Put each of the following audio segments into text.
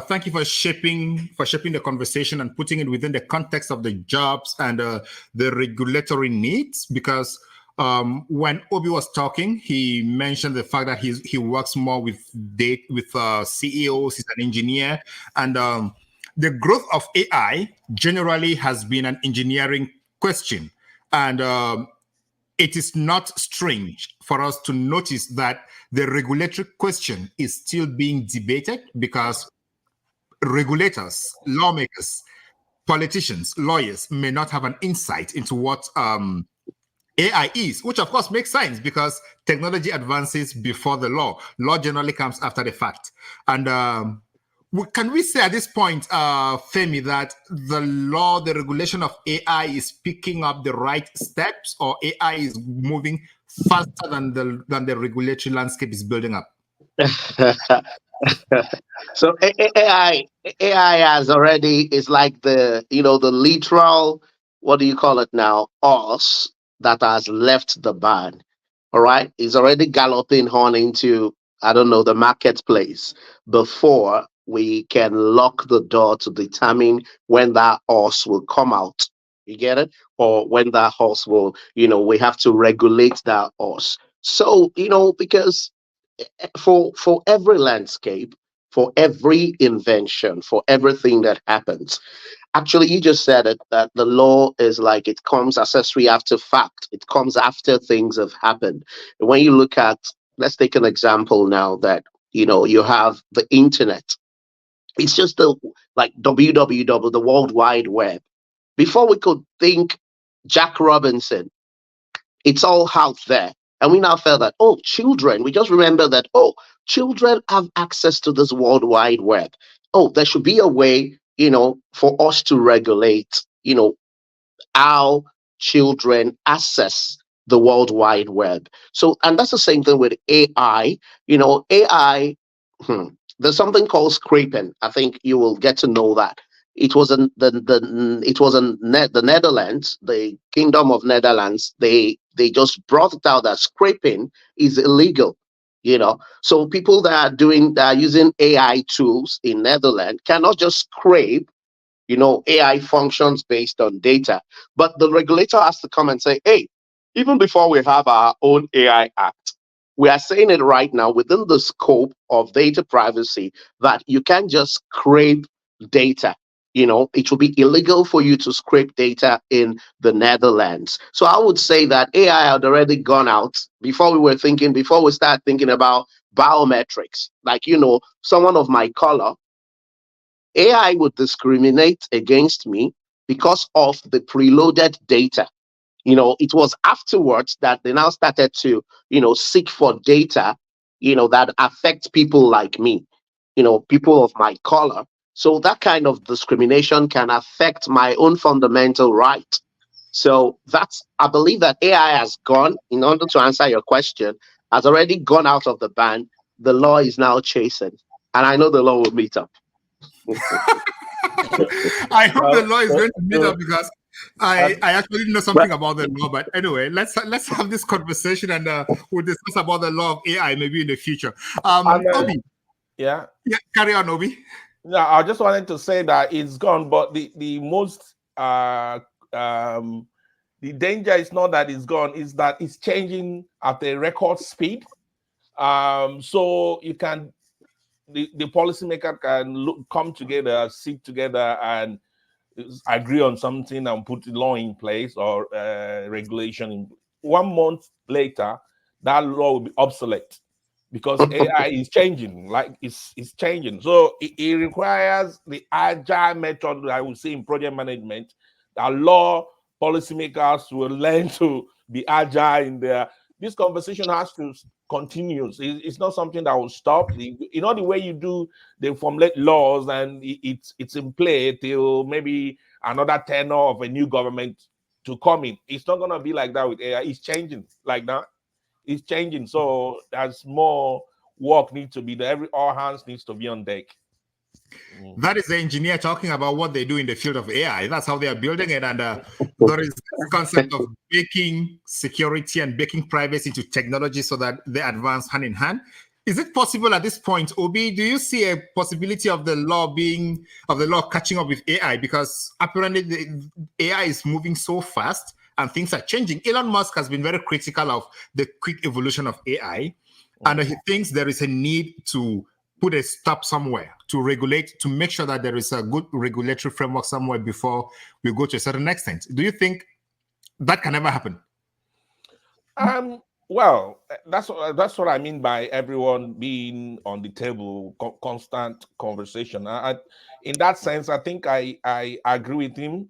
Thank you for shaping the conversation and putting it within the context of the jobs and the regulatory needs. Because when Obi was talking, he mentioned the fact that he works more with CEOs. He's an engineer, and the growth of AI generally has been an engineering question, and it is not strange for us to notice that the regulatory question is still being debated because regulators, lawmakers, politicians, lawyers may not have an insight into what AI is, which of course makes sense because technology advances before the law. Law generally comes after the fact. And can we say at this point, Femi, that the regulation of AI is picking up the right steps, or AI is moving faster than the regulatory landscape is building up? So AI has already is like the literal, what do you call it now, us that has left the barn. All right, is already galloping on into, I don't know, the marketplace before we can lock the door to determine when that horse will come out. You get it? Or when that horse will, we have to regulate that horse. So, because for every landscape, for every invention, for everything that happens. Actually, you just said it, that the law is like it comes accessory after fact. It comes after things have happened. And when you look at, let's take an example now that you have the internet. It's just like www, the World Wide Web. Before we could think Jack Robinson, it's all out there. And we now felt that, oh, children, we just remember that, oh, children have access to this World Wide Web. Oh, there should be a way, for us to regulate, how children access the World Wide Web. So, and that's the same thing with AI. AI, there's something called scraping. I think you will get to know that. It was in the Netherlands, the Kingdom of Netherlands. They just brought it out that scraping is illegal. So people that are using AI tools in Netherlands cannot just scrape. AI functions based on data, but the regulator has to come and say, hey, even before we have our own AI Act, we are saying it right now within the scope of data privacy that you can't just scrape data. It will be illegal for you to scrape data in the Netherlands. So I would say that AI had already gone out before we start thinking about biometrics. Like, someone of my color, AI would discriminate against me because of the preloaded data. It was afterwards that they now started to, seek for data, that affect people like me, people of my color. So that kind of discrimination can affect my own fundamental right. So I believe that AI has gone, in order to answer your question, has already gone out of the ban. The law is now chasing. And I know the law will meet up. I hope the law is going to meet up because I actually know something about the law. But anyway, let's have this conversation and we'll discuss about the law of AI maybe in the future. Obi, yeah, carry on, Obi. Yeah, I just wanted to say that it's gone, but the most the danger is not that it's gone; is that it's changing at a record speed. So you can. The policymaker can come together, sit together, and agree on something and put the law in place or regulation. 1 month later, that law will be obsolete because AI is changing. Like it's changing, so it requires the agile method that I would say in project management. That law policymakers will learn to be agile in their. This conversation has to continue. It's not something that will stop. The way you do, they formulate laws and it's in play till maybe another tenure of a new government to come in. It's not gonna be like that with AI. It's changing like that. It's changing. So there's more work needs to be there. All hands needs to be on deck. That is the engineer talking about what they do in the field of AI. That's how they are building it. And there is this concept of baking security and baking privacy into technology so that they advance hand in hand. Is it possible at this point, Obi? Do you see a possibility of the law catching up with AI? Because apparently the AI is moving so fast and things are changing. Elon Musk has been very critical of the quick evolution of AI, and he thinks there is a need to put a stop somewhere to regulate, to make sure that there is a good regulatory framework somewhere before we go to a certain extent. Do you think that can ever happen? Well, that's what I mean by everyone being on the table, constant conversation. In that sense, I think I agree with him.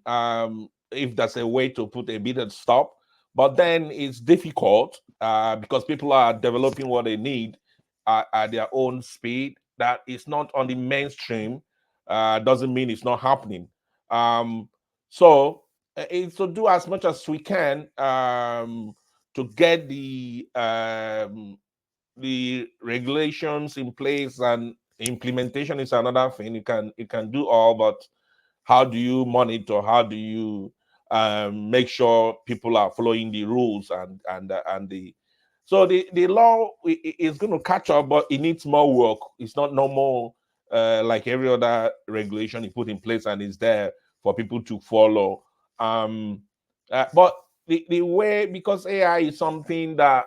If there's a way to put a bit of stop, but then it's difficult because people are developing what they need at their own speed. That is not on the mainstream doesn't mean it's not happening. So it's to do as much as we can. To get the regulations in place, and implementation is another thing. You can do all, but how do you monitor? How do you make sure people are following the rules and the so the law is going to catch up, but it needs more work. It's not normal like every other regulation you put in place and is there for people to follow. But the way, because AI is something that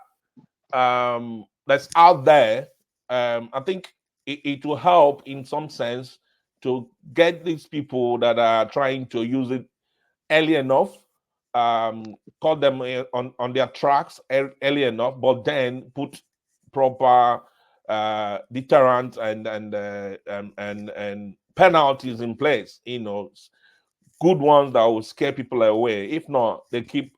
that's out there, I think it will help in some sense to get these people that are trying to use it early enough, caught them on their tracks early enough, but then put proper deterrent and penalties in place. Good ones that will scare people away. If not, they keep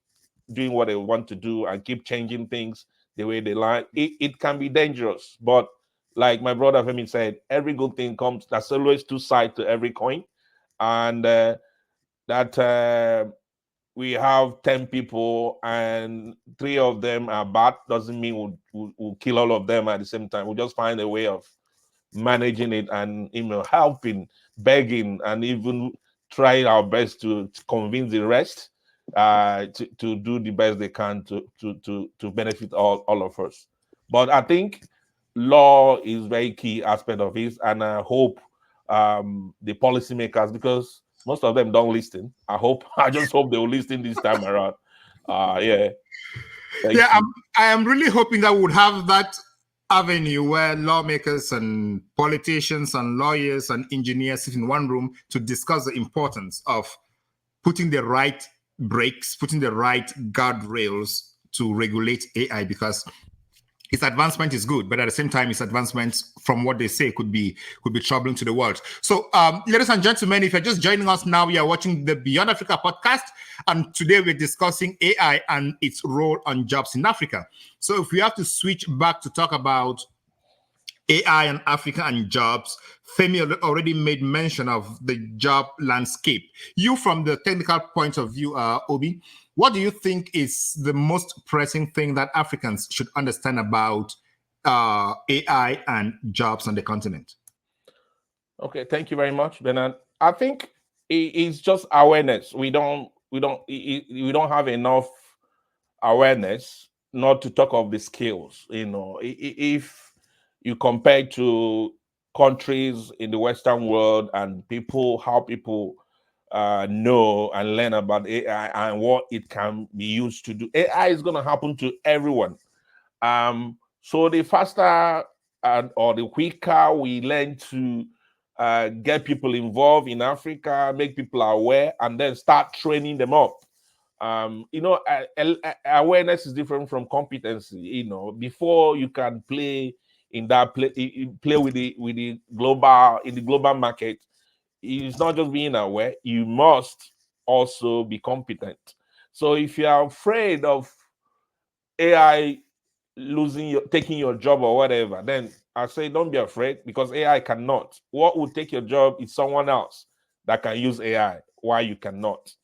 doing what they want to do and keep changing things the way they like. It can be dangerous, but like my brother Femi said, every good thing comes. There's always two sides to every coin, and that we have 10 people and 3 of them are bad doesn't mean we'll kill all of them at the same time. We'll just find a way of managing it and helping, begging, and even trying our best to convince the rest to do the best they can to benefit all of us. But I think law is very key aspect of it, and I hope the policymakers, because most of them don't listen. I just hope they will listen this time around. Yeah. I am really hoping that we would have that avenue where lawmakers and politicians and lawyers and engineers sit in one room to discuss the importance of putting the right brakes, putting the right guardrails to regulate AI, because its advancement is good, but at the same time, its advancement, from what they say, could be troubling to the world. So, ladies and gentlemen, if you're just joining us now, we are watching the Beyond Africa podcast, and today we're discussing AI and its role on jobs in Africa. So, if we have to switch back to talk about AI and Africa and jobs, Femi already made mention of the job landscape. You, from the technical point of view, Obi, what do you think is the most pressing thing that Africans should understand about AI and jobs on the continent? Okay, thank you very much, Bernard. I think it's just awareness. We don't have enough awareness, not to talk of the skills. If you compare to countries in the Western world and how people know and learn about AI and what it can be used to do, AI is going to happen to everyone. So the faster or the quicker we learn to get people involved in Africa, make people aware, and then start training them up. Awareness is different from competency. Before you can play in that play with the global market, it's not just being aware. You must also be competent. So if you are afraid of AI taking your job or whatever, then I say don't be afraid, because AI cannot. What will take your job is someone else that can use AI. Why you cannot?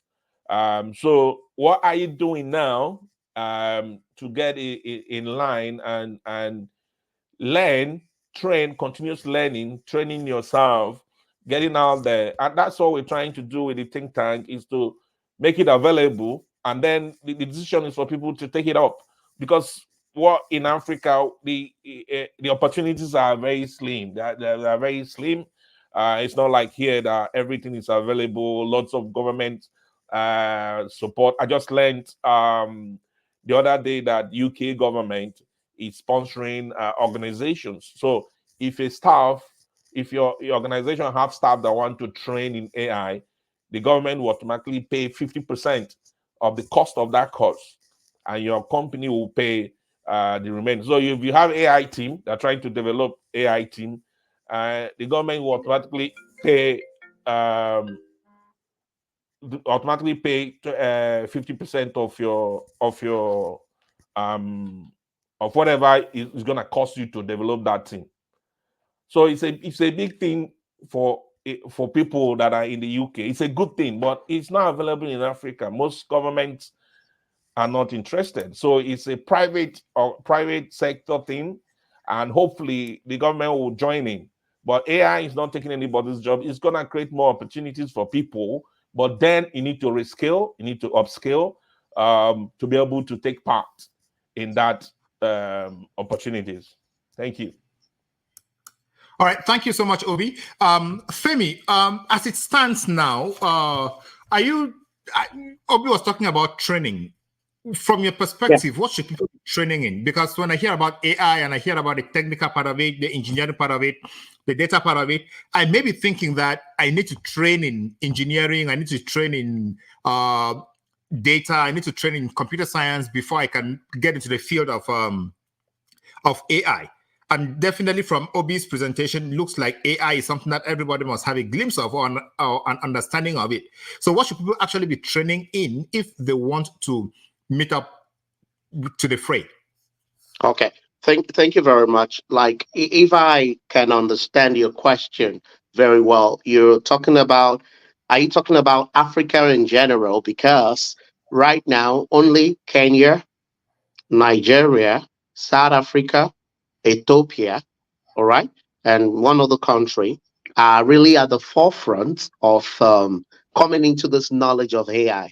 So what are you doing now to get in line and learn, train, continuous learning, training yourself, getting out there? And that's what we're trying to do with the think tank, is to make it available, and then the decision is for people to take it up, because what in Africa, the opportunities are very slim. They're very slim. It's not like here that everything is available. Lots of government support. I just learned the other day that UK government is sponsoring organizations. So if if your organization have staff that want to train in AI, the government will automatically pay 50% of the cost of that course, and your company will pay the remaining. So if you have AI team that are trying to develop AI team, the government will pay um, automatically pay 50% of whatever is going to cost you to develop that team. So it's a big thing for people that are in the UK. It's a good thing, but it's not available in Africa. Most governments are not interested. So it's a private sector thing, and hopefully the government will join in. But AI is not taking anybody's job. It's gonna create more opportunities for people, but then you need to reskill, you need to upskill to be able to take part in that opportunities. Thank you. All right, thank you so much, Obi. Femi, as it stands now, Obi was talking about training. From your perspective, what should people be training in? Because when I hear about AI and I hear about the technical part of it, the engineering part of it, the data part of it, I may be thinking that I need to train in engineering, I need to train in data, I need to train in computer science before I can get into the field of AI. And definitely from Obi's presentation, looks like AI is something that everybody must have a glimpse of or an understanding of it. So what should people actually be training in if they want to meet up to the fray? Okay. Thank you very much. Like, if I can understand your question very well, are you talking about Africa in general? Because right now, only Kenya, Nigeria, South Africa, Ethiopia, all right, and one other country are really at the forefront of coming into this knowledge of AI.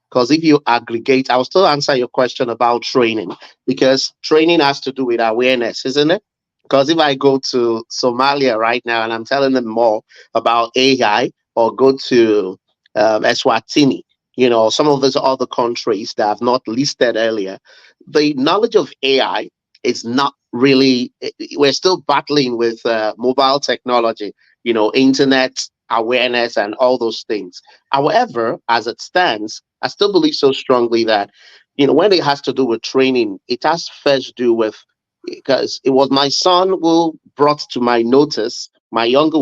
Because if you aggregate, I'll still answer your question about training, because training has to do with awareness, isn't it? Because if I go to Somalia right now and I'm telling them more about AI, or go to Eswatini, some of those other countries that I've not listed earlier, the knowledge of AI is not really, we're still battling with mobile technology, internet awareness and all those things. However, as it stands, I still believe so strongly that, when it has to do with training, it has first to do with, because it was my son who brought to my notice, my younger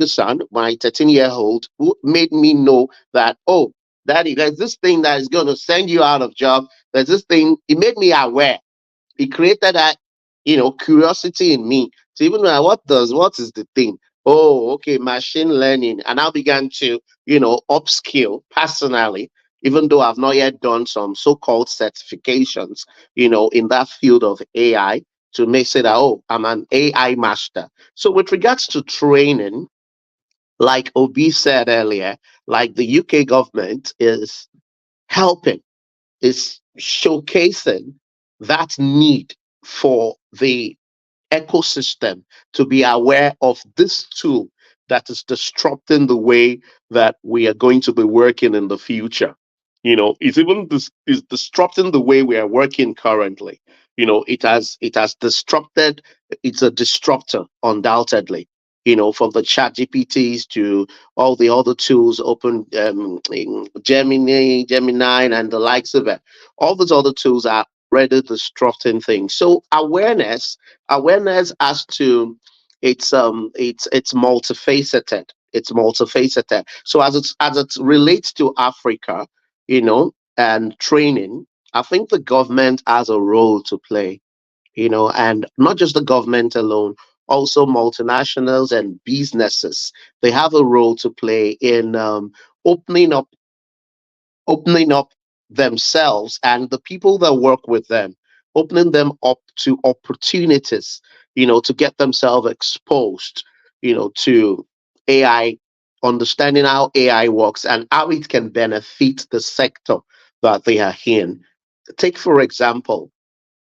son, my 13-year-old, who made me know that, oh, daddy, there's this thing that is going to send you out of job. There's this thing. It made me aware. It created that, curiosity in me to even know what is the thing. Oh, okay, machine learning. And I began to, upskill personally, even though I've not yet done some so-called certifications, in that field of AI, to make say that, oh, I'm an AI master. So with regards to training, like Obi said earlier, like the UK government is helping, is showcasing that need for the ecosystem to be aware of this tool that is disrupting the way that we are going to be working in the future. It's even is disrupting the way we are working currently. It has disrupted. It's a disruptor, undoubtedly. From the chat GPTs to all the other tools, open Gemini, and the likes of it. All those other tools are already disrupting things. So awareness as to, it's multifaceted. It's multifaceted. So as it relates to Africa, and training, I think the government has a role to play, and not just the government alone, also multinationals and businesses. They have a role to play in opening up opening up themselves and the people that work with them, opening them up to opportunities, to get themselves exposed, to AI, understanding how AI works and how it can benefit the sector that they are in. Take, for example,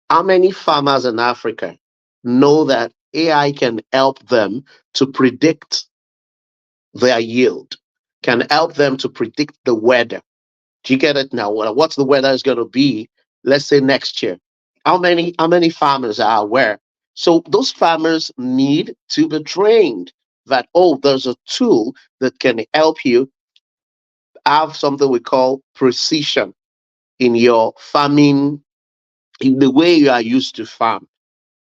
How many farmers in Africa know that AI can help them to predict their yield, can help them to predict the weather? Do you get it now? What's the weather is going to be, let's say next year? How many farmers are aware? So those farmers need to be trained that, oh, there's a tool that can help you have something we call precision in your farming, in the way you are used to farm.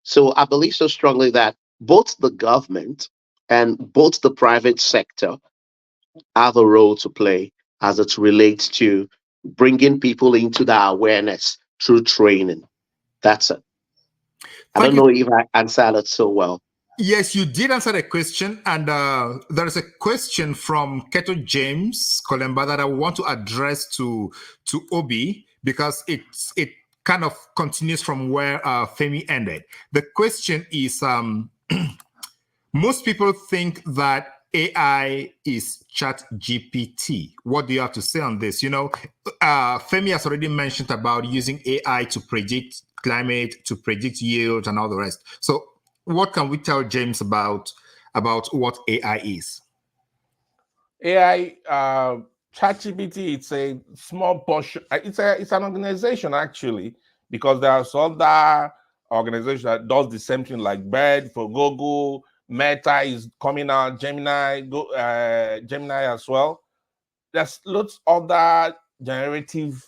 So I believe so strongly that both the government and both the private sector have a role to play as it relates to bringing people into the awareness through training. That's it. I Thank don't you. know if I answered it so well. Yes, you did answer the question, and there is a question from Keto James Kolemba that I want to address to Obi because it kind of continues from where Femi ended. The question is: most people think that AI is Chat GPT. What do you have to say on this? Femi has already mentioned about using AI to predict climate, to predict yield, and all the rest. So, what can we tell James about what AI is? AI, ChatGPT, it's a small portion. It's an organization actually, because there's other organization that does the same thing, like Bird for Google, Meta is coming out, Gemini as well. There's lots other generative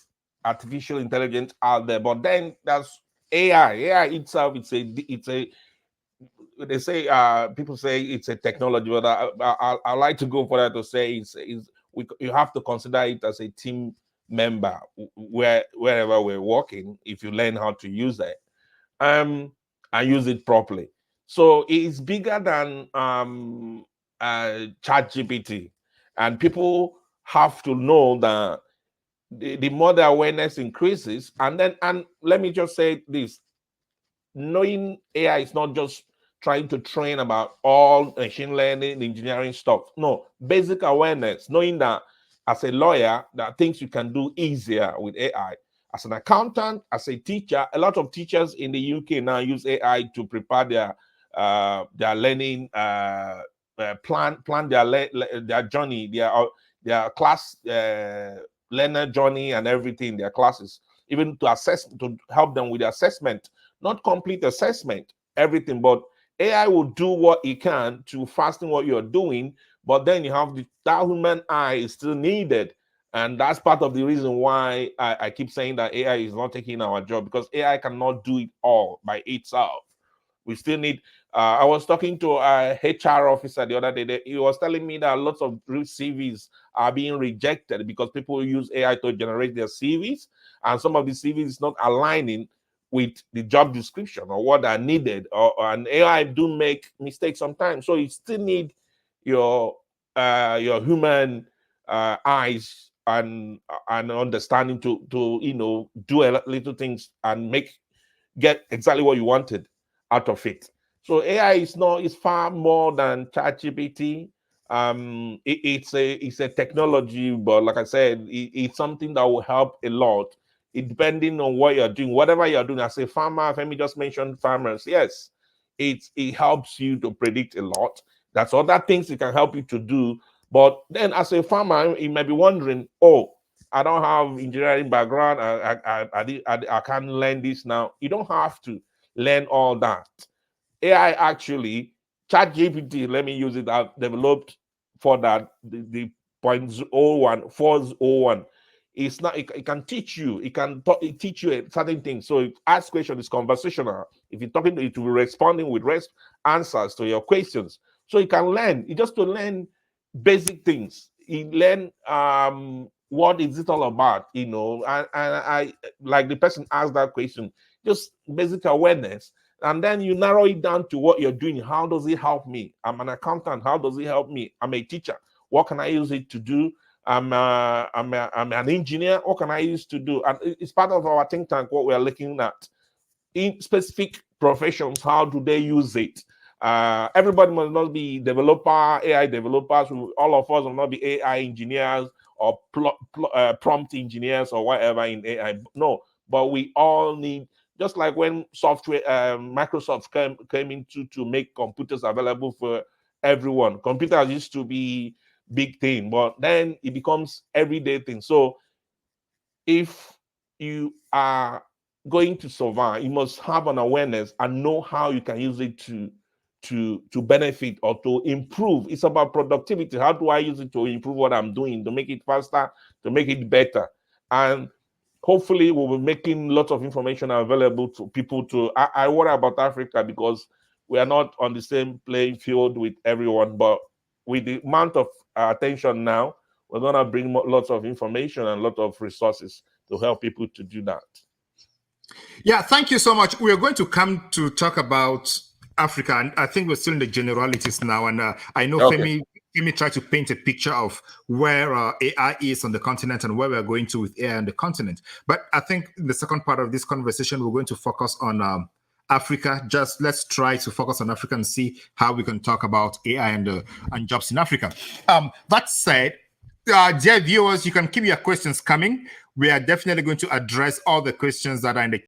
artificial intelligence out there, but then there's AI. AI itself, it's a they say people say it's a technology, but I like to go for that to say you have to consider it as a team member wherever we're working. If you learn how to use it, and use it properly, so it's bigger than Chat GPT, and people have to know that the more the awareness increases, and let me just say this: knowing AI is not just trying to train about all machine learning, engineering stuff. No, basic awareness, knowing that as a lawyer, there are things you can do easier with AI. As an accountant, as a teacher, a lot of teachers in the UK now use AI to prepare their learning plan their journey, their class learner journey and everything, their classes, even to help them with the assessment, not complete assessment, everything, but AI will do what it can to fasten what you're doing, but then you have that human eye is still needed. And that's part of the reason why I keep saying that AI is not taking our job, because AI cannot do it all by itself. We still need. I was talking to a HR officer the other day. He was telling me that lots of CVs are being rejected because people use AI to generate their CVs, and some of the CVs is not aligning with the job description or what are needed. And AI do make mistakes sometimes, so you still need your human eyes and understanding to do a little things and get exactly what you wanted out of it. So AI is far more than ChatGPT. It's a technology, but like I said, it's something that will help a lot. It depending on what you're doing, whatever you're doing. As a farmer, let me just mention farmers. Yes, it helps you to predict a lot. That's other things it can help you to do. But then, as a farmer, you might be wondering, oh, I don't have engineering background. I can't learn this now. You don't have to learn all that. AI actually, ChatGPT, let me use it, I've developed for that, the 0.01, 401. It's not, it can teach you, it teach you a certain thing. So it asks questions, it's conversational. If you're talking to it, will be responding with answers to your questions. So you can learn, you just to learn basic things. You learn what is it all about, and I like the person asked that question, just basic awareness, and then you narrow it down to what you're doing. How does it help me? I'm an accountant. How does it help me? I'm a teacher. What can I use it to do? I'm an engineer. What can I use to do? And it's part of our think tank, what we're looking at. In specific professions, how do they use it? Everybody must not be developer, AI developers. All of us will not be AI engineers or prompt engineers or whatever in AI. No, but we all need just like when software, Microsoft came into to make computers available for everyone. Computers used to be big thing, but then it becomes everyday thing. So if you are going to survive, you must have an awareness and know how you can use it to benefit or to improve. It's about productivity. How do I use it to improve what I'm doing, to make it faster, to make it better? And hopefully we'll be making lots of information available to people. I worry about Africa because we are not on the same playing field with everyone, but with the amount of attention now, we're going to bring lots of information and lots of resources to help people to do that. Yeah, thank you so much. We're going to come to talk about Africa, and I think we're still in the generalities now. And I know Okay. Femi tried to paint a picture of where AI is on the continent and where we're going to with AI on the continent. But I think in the second part of this conversation, we're going to focus on Africa. Just let's try to focus on Africa and see how we can talk about AI and jobs in Africa. That said, dear viewers, you can keep your questions coming. We are definitely going to address all the questions that are in the